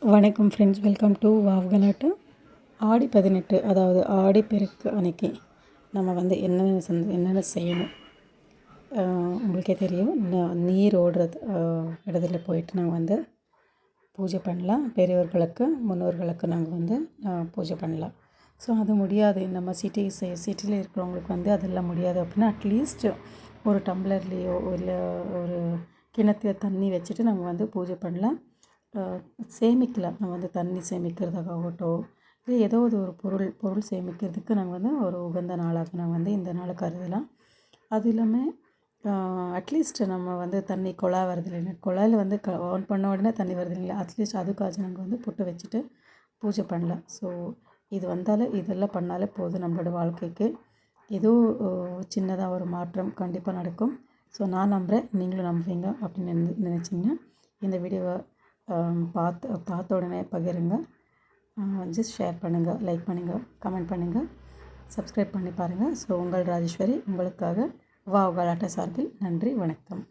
வணக்கம் friends, welcome to wow கலாட்டா. ஆடி 18 அதாவது ஆடி பெருக்கு அன்னைக்கு நம்ம வந்து என்னென்ன செய்யணும் உங்களுக்கே தெரியும். நீர் ஓடுறது இடத்துல போயிட்டு நாங்கள் வந்து பூஜை பண்ணலாம். பெரியவர்களுக்கு முன்னோர்களுக்கு நாங்கள் வந்து பூஜை பண்ணலாம். ஸோ அது முடியாது, நம்ம சிட்டியில் இருக்கிறவங்களுக்கு வந்து அதெல்லாம் முடியாது அப்படின்னா அட்லீஸ்ட் ஒரு டம்ளர்லேயோ இல்லை ஒரு கிணத்துல தண்ணி வச்சுட்டு நாங்கள் வந்து பூஜை பண்ணலாம். சேமிக்கலாம். நம்ம வந்து தண்ணி சேமிக்கிறதுக்காகட்டும், இல்லை ஏதோ ஒரு பொருள் சேமிக்கிறதுக்கு நாங்கள் வந்து ஒரு உகந்த நாளாக நாங்கள் வந்து இந்த நாளை கருதலாம். அது இல்லாமல் அட்லீஸ்ட் நம்ம வந்து தண்ணி குழாய் வருது இல்லைன்னா, குழாயில் வந்து ஆன் பண்ண உடனே தண்ணி வருது இல்லைங்களா, அட்லீஸ்ட் அதுக்காச்சும் நாங்கள் வந்து பொட்டு வச்சுட்டு பூஜை பண்ணலாம். ஸோ இது வந்தாலே இதெல்லாம் பண்ணாலே போதும், நம்மளோட வாழ்க்கைக்கு ஏதோ சின்னதாக ஒரு மாற்றம் கண்டிப்பாக நடக்கும். ஸோ நான் நம்புகிறேன், நீங்களும் நம்புவீங்க அப்படின்னு நினச்சிங்கன்னா இந்த வீடியோவை பார்த்த உடனே பகிருங்க. ஜஸ்ட் ஷேர் பண்ணுங்கள், லைக் பண்ணுங்கள், கமெண்ட் பண்ணுங்கள், சப்ஸ்கிரைப் பண்ணி பாருங்கள். ஸோ உங்கள் ராஜேஸ்வரி உங்களுக்காக வாவ் கலாட்டா சார்பில் நன்றி, வணக்கம்.